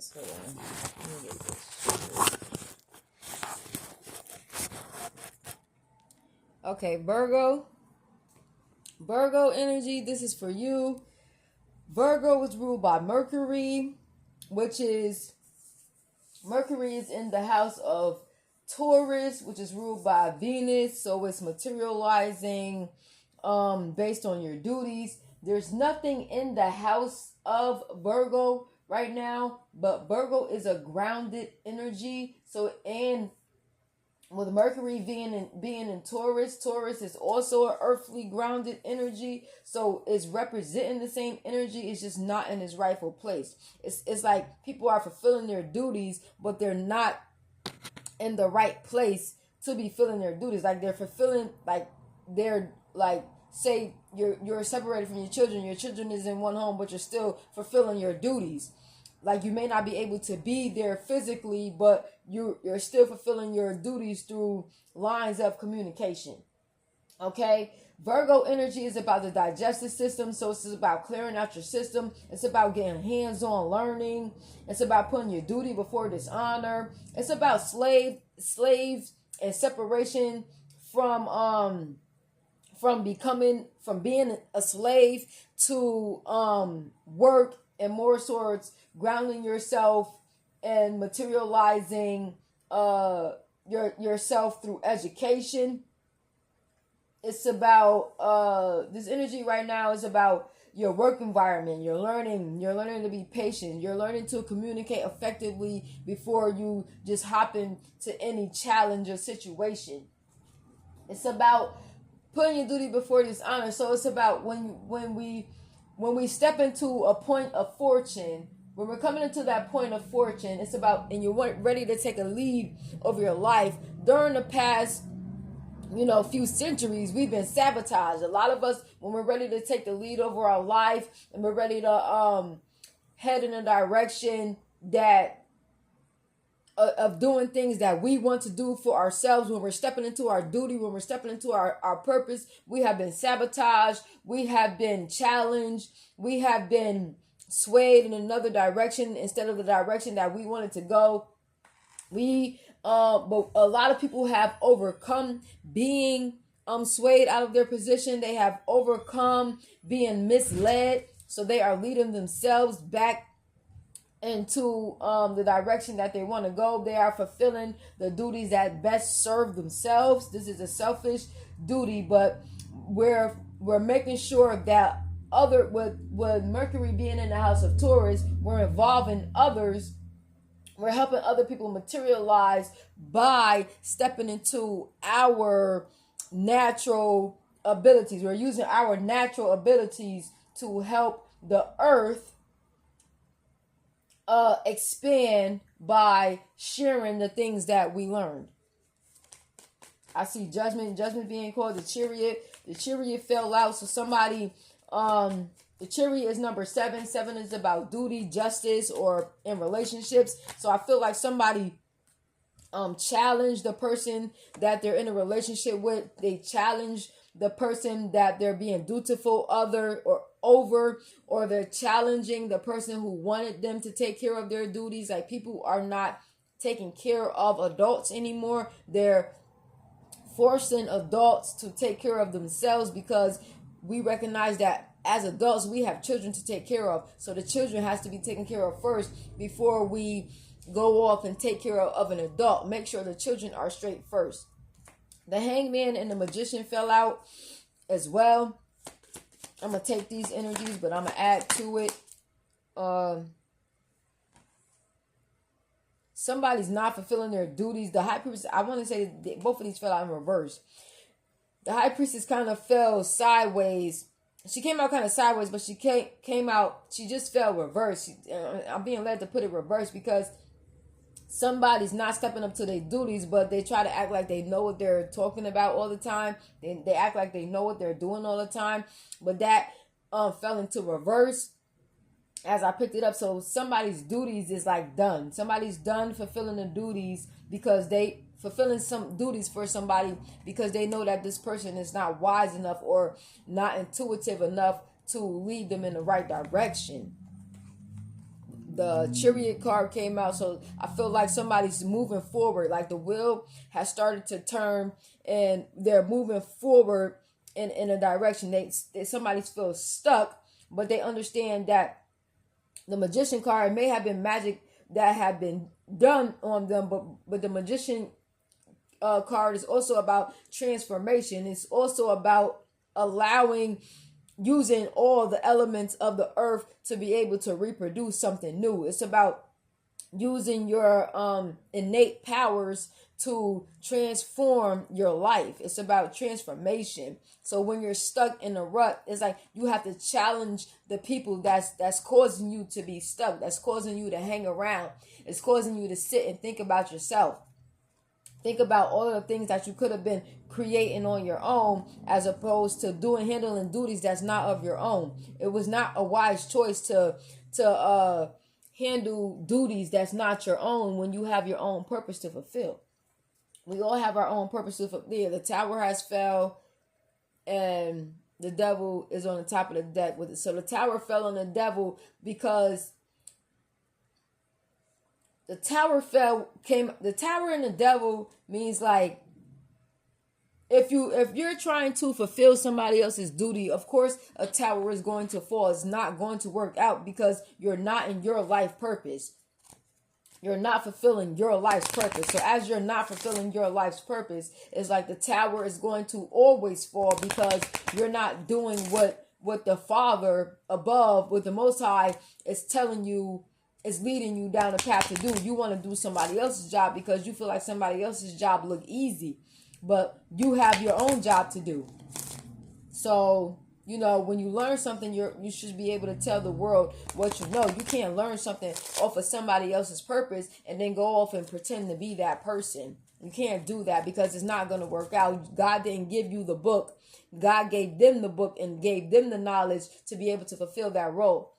this. Hold on. Let me get this. Okay, Virgo. Virgo energy, this is for you. Virgo is ruled by Mercury, which is Mercury is in the house of Taurus, which is ruled by Venus. So it's materializing based on your duties. There's nothing in the house of Virgo right now, but Virgo is a grounded energy. So, and with Mercury being in Taurus, Taurus is also an earthly grounded energy. So it's representing the same energy. It's just not in its rightful place. It's like people are fulfilling their duties, but they're not in the right place to be filling their duties. Like they're fulfilling, like they're like, say you're separated from your children is in one home, but you're still fulfilling your duties. Like you may not be able to be there physically, but you're still fulfilling your duties through lines of communication. Okay? Virgo energy is about the digestive system, so it's about clearing out your system. It's about getting hands-on learning. It's about putting your duty before dishonor. It's about slaves and separation from being a slave to work, and more towards grounding yourself and materializing yourself through education. It's about this energy right now is about your work environment. You're learning to be patient. You're learning to communicate effectively before you just hop into any challenge or situation. It's about putting your duty before dishonor. So it's about when we step into a point of fortune, when we're coming into that point of fortune, it's about, and you're ready to take a lead over your life. During the past, few centuries, we've been sabotaged. A lot of us, when we're ready to take the lead over our life and we're ready to head in a direction that of doing things that we want to do for ourselves, when we're stepping into our duty, when we're stepping into our purpose, we have been sabotaged, we have been challenged, we have been swayed in another direction instead of the direction that we wanted to go. But a lot of people have overcome being swayed out of their position. They have overcome being misled, so they are leading themselves back into the direction that they want to go. They are fulfilling the duties that best serve themselves. This is a selfish duty, but we're making sure that with Mercury being in the house of Taurus, we're involving others. We're helping other people materialize by stepping into our natural abilities. We're using our natural abilities to help the earth expand by sharing the things that we learned. I see judgment being called the chariot. The chariot fell out, so somebody, the chariot is number 7. 7 is about duty, justice, or in relationships. So I feel like somebody challenged the person that they're in a relationship with. They challenge the person that they're being dutiful over, or they're challenging the person who wanted them to take care of their duties. Like, people are not taking care of adults anymore. They're forcing adults to take care of themselves, because we recognize that as adults we have children to take care of. So the children has to be taken care of first before we go off and take care of an adult. Make sure the children are straight first. The Hangman and the Magician fell out as well. I'm going to take these energies, but I'm going to add to it. Somebody's not fulfilling their duties. The High Priestess, I want to say that both of these fell out in reverse. The High Priestess kind of fell sideways. She came out kind of sideways, but she came out, she just fell reverse. I'm being led to put it reverse because somebody's not stepping up to their duties, but they try to act like they know what they're talking about all the time. They act like they know what they're doing all the time. But that fell into reverse as I picked it up. So somebody's duties is like done. Somebody's done fulfilling the duties because they fulfilling some duties for somebody because they know that this person is not wise enough or not intuitive enough to lead them in the right direction. the Chariot card came out. So I feel like somebody's moving forward. Like the wheel has started to turn and they're moving forward in a direction. Somebody feels stuck, but they understand that the Magician card may have been magic that had been done on them, but the Magician card is also about transformation. It's also about allowing, using all the elements of the earth to be able to reproduce something new. It's about using your innate powers to transform your life. It's about transformation. So when you're stuck in a rut, it's like you have to challenge the people that's causing you to be stuck, that's causing you to hang around. It's causing you to sit and think about yourself. Think about all of the things that you could have been creating on your own, as opposed to handling duties that's not of your own. It was not a wise choice to handle duties that's not your own when you have your own purpose to fulfill. We all have our own purpose to fulfill. The tower has fell, and the devil is on the top of the deck with it. So the tower fell on the devil because the tower the tower and the devil means like, if you're trying to fulfill somebody else's duty, of course a tower is going to fall. It's not going to work out because you're not in your life purpose. You're not fulfilling your life's purpose. So as you're not fulfilling your life's purpose, it's like the tower is going to always fall because you're not doing what the Father above, with the Most High, is telling you, is leading you down the path to do. You want to do somebody else's job because you feel like somebody else's job look easy, but you have your own job to do. So, when you learn something, you should be able to tell the world what you know. You can't learn something off of somebody else's purpose and then go off and pretend to be that person. You can't do that because it's not going to work out. God didn't give you the book. God gave them the book and gave them the knowledge to be able to fulfill that role.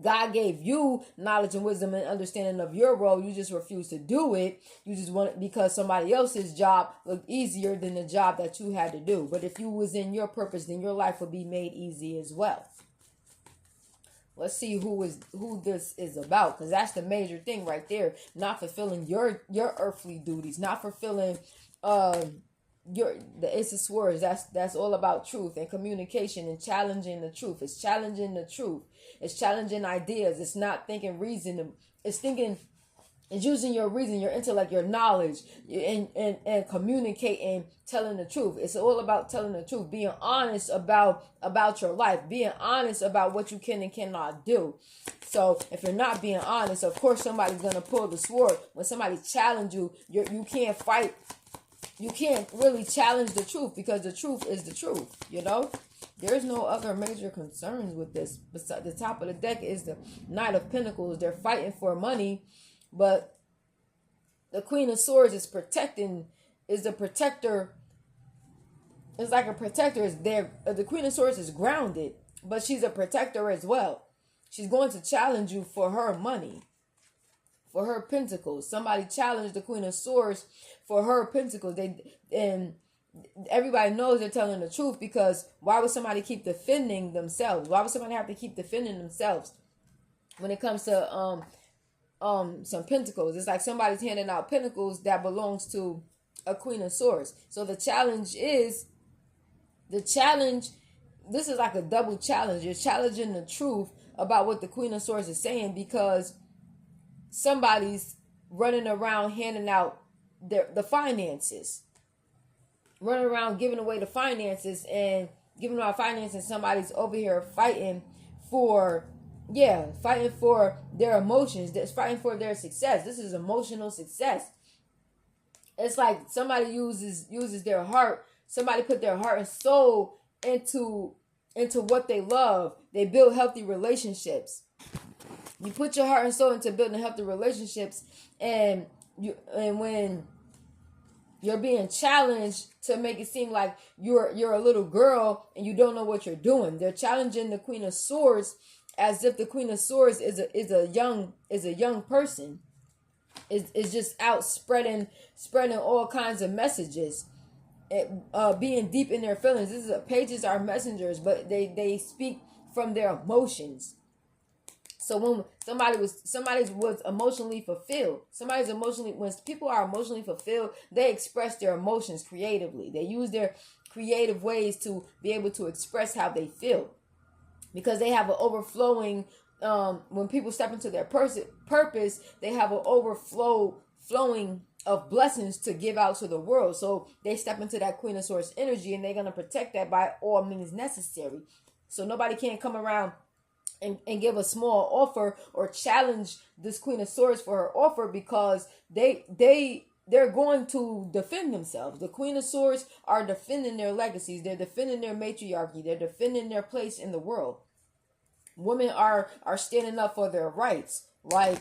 God gave you knowledge and wisdom and understanding of your role. You just refuse to do it. You just want it because somebody else's job looked easier than the job that you had to do. But if you was in your purpose, then your life would be made easy as well. Let's see who this is about, because that's the major thing right there. Not fulfilling your earthly duties, not fulfilling the Ace of Swords. That's all about truth and communication and challenging the truth. It's challenging the truth. It's challenging ideas. It's not thinking reason. It's using your reason, your intellect, your knowledge, and communicating, telling the truth. It's all about telling the truth, being honest about your life, being honest about what you can and cannot do. So if you're not being honest, of course somebody's gonna pull the sword. When somebody challenges you, you can't fight. You can't really challenge the truth because the truth is the truth, There's no other major concerns with this. Besides, the top of the deck is the Knight of Pentacles. They're fighting for money, but the Queen of Swords is the protector. It's like a protector is there. The Queen of Swords is grounded, but she's a protector as well. She's going to challenge you for her money, for her pentacles. Somebody challenged the Queen of Swords for her pentacles. And everybody knows they're telling the truth, because why would somebody keep defending themselves? Why would somebody have to keep defending themselves when it comes to some pentacles? It's like somebody's handing out pentacles that belongs to a Queen of Swords. So the challenge, this is like a double challenge. You're challenging the truth about what the Queen of Swords is saying, because somebody's running around handing out the finances, running around giving away the finances and giving out finances. Somebody's over here fighting for their emotions. That's fighting for their success. This is emotional success. It's like somebody uses their heart. Somebody put their heart and soul into what they love. They build healthy relationships. You put your heart and soul into building healthy relationships, and when you're being challenged to make it seem like you're a little girl and you don't know what you're doing. They're challenging the Queen of Swords as if the Queen of Swords is a young person. Is just out spreading all kinds of messages, being deep in their feelings. Pages are messengers, but they speak from their emotions. So when somebody was emotionally fulfilled, when people are emotionally fulfilled, they express their emotions creatively. They use their creative ways to be able to express how they feel, because they have an overflowing. When people step into their purpose, they have an flowing of blessings to give out to the world. So they step into that Queen of Swords energy, and they're gonna protect that by all means necessary. So nobody can come around and give a small offer or challenge this Queen of Swords for her offer, because they're going to defend themselves. The Queen of Swords are defending their legacies. They're defending their matriarchy. They're defending their place in the world. Women are standing up for their rights, like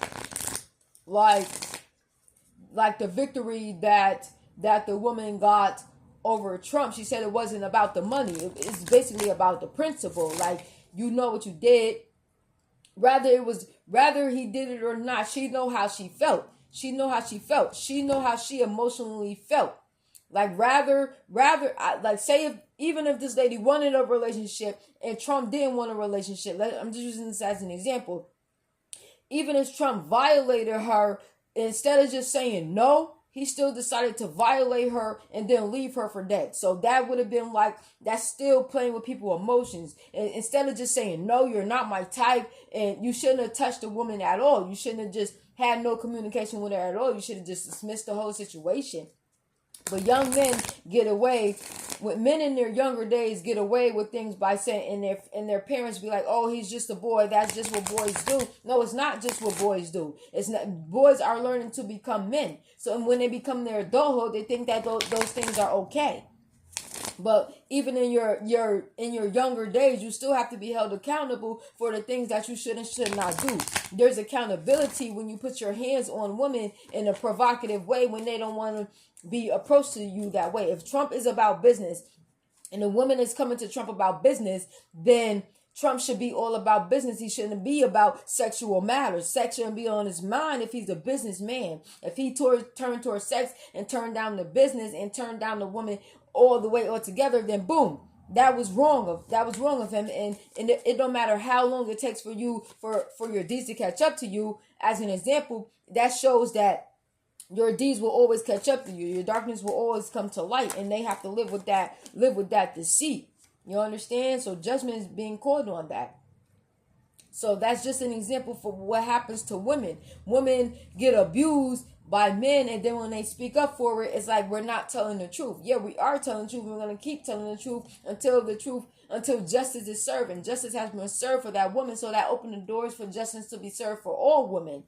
the victory that the woman got over Trump. She said it wasn't about the money. It's basically about the principle. Like, you know what you did. Rather he did it or not, she know how she felt. She know how she emotionally felt. Like, say even if this lady wanted a relationship and Trump didn't want a relationship. I'm just using this as an example. Even if Trump violated her, instead of just saying no, he still decided to violate her and then leave her for dead. So that would have been like, that's still playing with people's emotions. And instead of just saying, no, you're not my type, and you shouldn't have touched a woman at all. You shouldn't have just had no communication with her at all. You should have just dismissed the whole situation. But young men men in their younger days get away with things by saying, and their parents be like, oh, he's just a boy. That's just what boys do. No, it's not just what boys do. It's not. Boys are learning to become men. So when they become their adulthood, they think that those things are okay. But even in your younger days, you still have to be held accountable for the things that you should and should not do. There's accountability when you put your hands on women in a provocative way, when they don't want to be approached to you that way. If Trump is about business and a woman is coming to Trump about business, then Trump should be all about business. He shouldn't be about sexual matters. Sex shouldn't be on his mind if he's a businessman. If he turned towards sex and turned down the business and turned down the woman all the way altogether, then boom, that was wrong of him. And it don't matter how long it takes for your deeds to catch up to you. As an example, that shows that your deeds will always catch up to you. Your darkness will always come to light, and they have to live with that deceit. You understand? So judgment is being called on that. So that's just an example for what happens to women. Women get abused by men, and then when they speak up for it, it's like we're not telling the truth. Yeah, we are telling the truth. We're going to keep telling the truth until justice is served. And justice has been served for that woman, so that opened the doors for justice to be served for all women.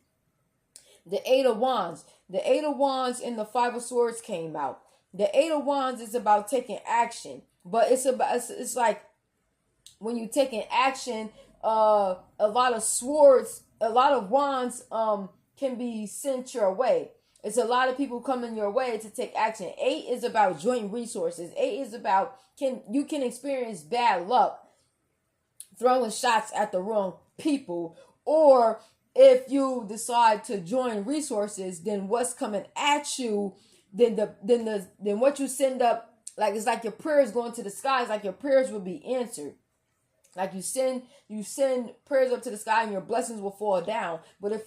The Eight of Wands. The Eight of Wands and the Five of Swords came out. The Eight of Wands is about taking action. But it's like when you taking action, a lot of wands can be sent your way. It's a lot of people coming your way to take action. 8 is about joint resources. 8 is about you can experience bad luck throwing shots at the wrong people, or if you decide to join resources, then what's coming at you, then what you send up. Like, it's like your prayers going to the skies, like your prayers will be answered. Like you send prayers up to the sky and your blessings will fall down. But if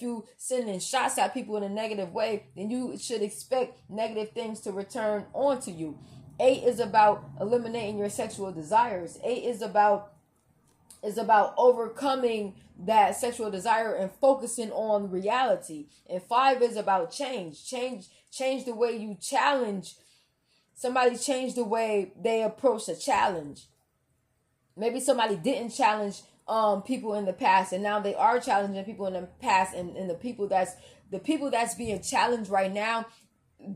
you sending shots at people in a negative way, then you should expect negative things to return onto you. 8 is about eliminating your sexual desires. 8 is about overcoming that sexual desire and focusing on reality. And 5 is about change the way you challenge. Somebody changed the way they approach a challenge. Maybe somebody didn't challenge people in the past, and now they are challenging people in the past, and the people that's being challenged right now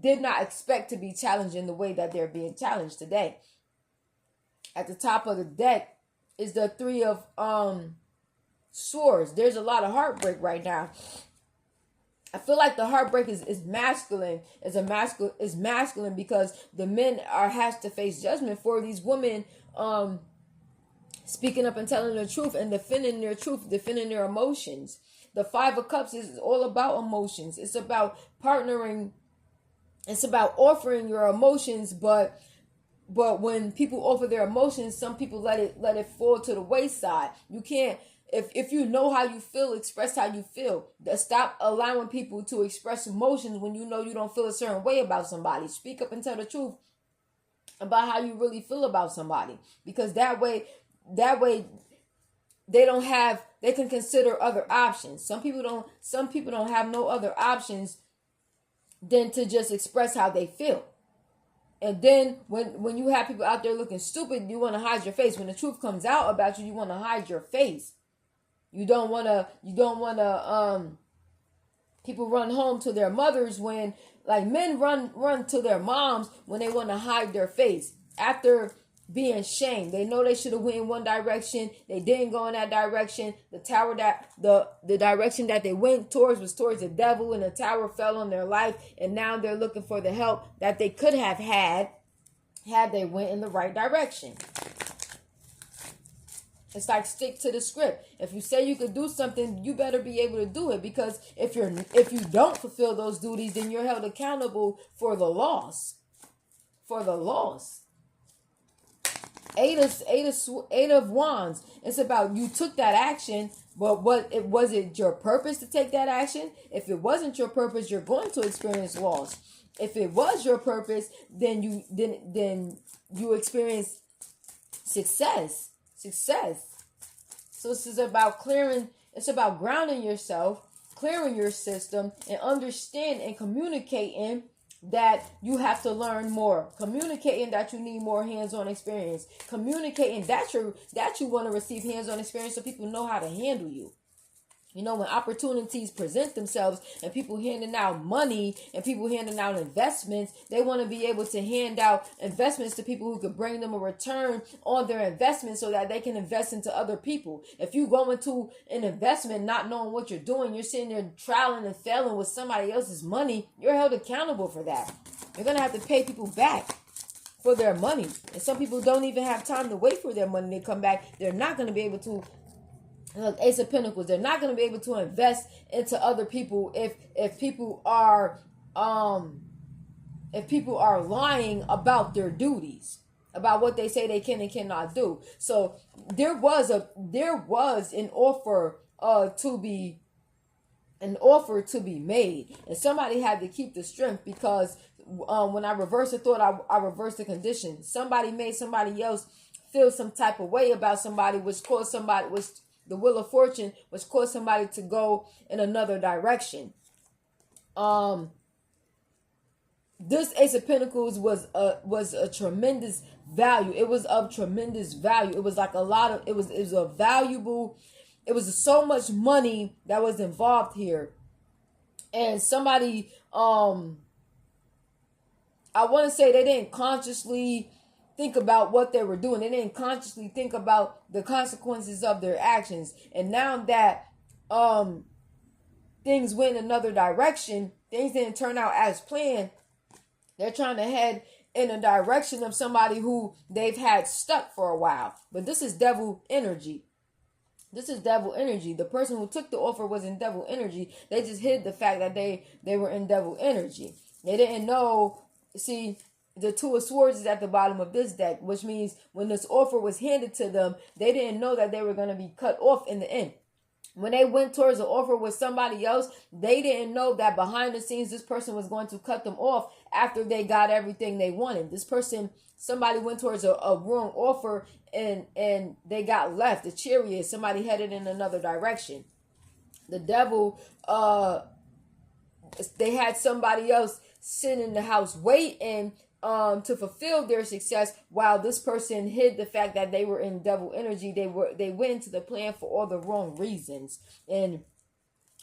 did not expect to be challenged in the way that they're being challenged today. At the top of the deck is the 3 of Swords. There's a lot of heartbreak right now. I feel like the heartbreak is masculine. Is masculine because the men has to face judgment for these women speaking up and telling the truth and defending their truth, defending their emotions. The 5 of Cups is all about emotions. It's about partnering. It's about offering your emotions, but when people offer their emotions, some people let it fall to the wayside. You can't If you know how you feel, express how you feel. Stop allowing people to express emotions when you know you don't feel a certain way about somebody. Speak up and tell the truth about how you really feel about somebody, because that way they can consider other options. Some people don't have no other options than to just express how they feel. And then when you have people out there looking stupid, you want to hide your face. When the truth comes out about you, you want to hide your face. You don't want to people run home to their mothers when, like, men run to their moms when they want to hide their face after being shamed. They know they should have went in one direction. They didn't go in that direction. The tower that the direction that they went towards was towards the devil, and the tower fell on their life. And now they're looking for the help that they could have had they went in the right direction. It's like, stick to the script. If you say you could do something, you better be able to do it, because if you don't fulfill those duties, then you're held accountable for the loss. For the loss. Eight of Wands. It's about, you took that action, but was it your purpose to take that action? If it wasn't your purpose, you're going to experience loss. If it was your purpose, then you experience success. So this is about clearing. It's about grounding yourself, clearing your system, and understand and communicating that you have to learn more, communicating that you need more hands-on experience, communicating that you want to receive hands-on experience so people know how to handle you. You know, when opportunities present themselves and people handing out money and people handing out investments, they want to be able to hand out investments to people who could bring them a return on their investment so that they can invest into other people. If you go into an investment not knowing what you're doing, you're sitting there trialing and failing with somebody else's money, you're held accountable for that. You're going to have to pay people back for their money. And some people don't even have time to wait for their money to come back. They're not going to be able to. Look, Ace of Pentacles, they're not going to be able to invest into other people if people are lying about their duties, about what they say they can and cannot do. So there was an offer to be made, and somebody had to keep the strength, because when I reverse the thought, I reverse the condition. Somebody made somebody else feel some type of way about somebody, which the wheel of fortune, which caused somebody to go in another direction. This Ace of Pentacles was a tremendous value. It was of tremendous value. It was like it was so much money that was involved here. And somebody, I want to say they didn't consciously think about what they were doing. They didn't consciously think about the consequences of their actions. And now that things went in another direction, things didn't turn out as planned, they're trying to head in a direction of somebody who they've had stuck for a while. But this is devil energy. This is devil energy. The person who took the offer was in devil energy. They just hid the fact that they were in devil energy. They didn't know. See, the Two of Swords is at the bottom of this deck, which means when this offer was handed to them, they didn't know that they were going to be cut off in the end. When they went towards the offer with somebody else, they didn't know that behind the scenes, this person was going to cut them off after they got everything they wanted. Somebody went towards a wrong offer and they got left. The chariot, somebody headed in another direction. The devil, they had somebody else sitting in the house waiting to fulfill their success, while this person hid the fact that they were in devil energy. They went into the plan for all the wrong reasons. And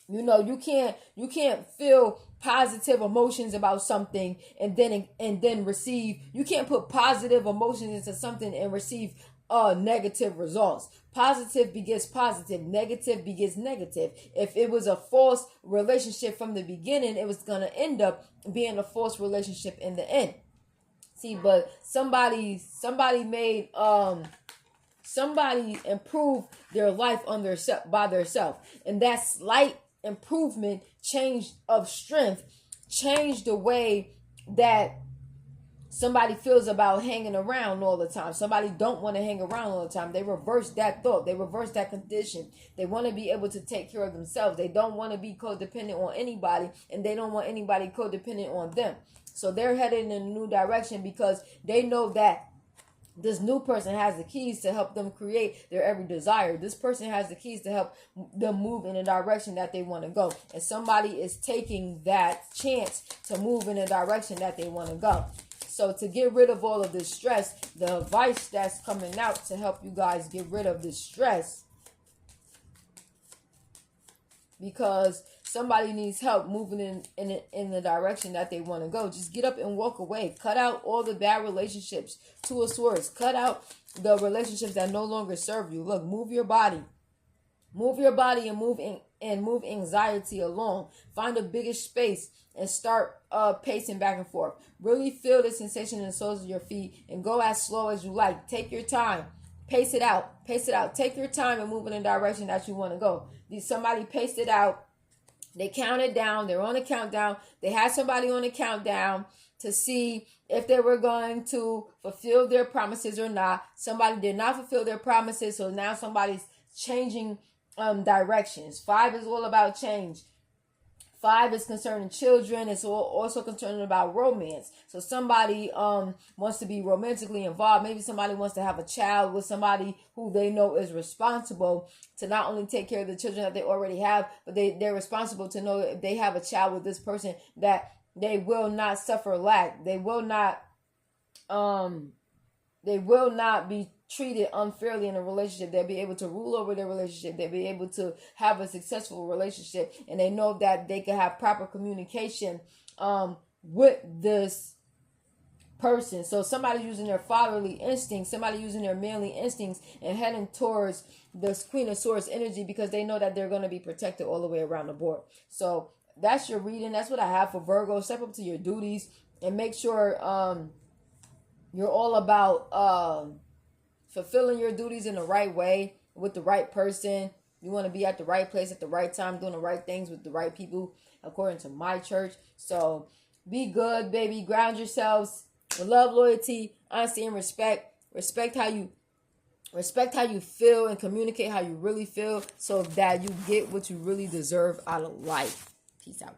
you can't feel positive emotions about something and then receive. You can't put positive emotions into something and receive negative results. Positive begets positive. Negative begets negative. If it was a false relationship from the beginning, it was going to end up being a false relationship in the end. See, but somebody improved their life by themselves, and that slight improvement, change of strength, changed the way that somebody feels about hanging around all the time. Somebody don't want to hang around all the time. They reverse that thought. They reverse that condition. They want to be able to take care of themselves. They don't want to be codependent on anybody, and they don't want anybody codependent on them. So they're headed in a new direction because they know that this new person has the keys to help them create their every desire. This person has the keys to help them move in the direction that they want to go. And somebody is taking that chance to move in the direction that they want to go. So to get rid of all of this stress, the advice that's coming out to help you guys get rid of this stress, because somebody needs help moving in the direction that they want to go. Just get up and walk away. Cut out all the bad relationships. Two of Swords. Cut out the relationships that no longer serve you. Look, move your body. Move your body and move anxiety along. Find the biggest space and start pacing back and forth. Really feel the sensation in the soles of your feet and go as slow as you like. Take your time. Pace it out. Pace it out. Take your time and move in the direction that you want to go. Somebody paced it out. They counted down. They're on a countdown. They had somebody on a countdown to see if they were going to fulfill their promises or not. Somebody did not fulfill their promises, so now somebody's changing directions. 5 is all about change. 5 is concerning children. It's also concerning about romance. So somebody wants to be romantically involved. Maybe somebody wants to have a child with somebody who they know is responsible to not only take care of the children that they already have, but they're responsible to know that if they have a child with this person, that they will not suffer lack. They will not be treated unfairly in a relationship. They'll be able to rule over their relationship. They'll be able to have a successful relationship, and they know that they can have proper communication with this person. So somebody using their fatherly instincts, somebody using their manly instincts and heading towards this Queen of Swords energy because they know that they're going to be protected all the way around the board. So that's your reading. That's what I have for Virgo. Step up to your duties and make sure you're all about fulfilling your duties in the right way with the right person. You want to be at the right place at the right time, doing the right things with the right people, according to my church. So be good, baby. Ground yourselves with love, loyalty, honesty, and respect. Respect how you feel and communicate how you really feel so that you get what you really deserve out of life. Peace out.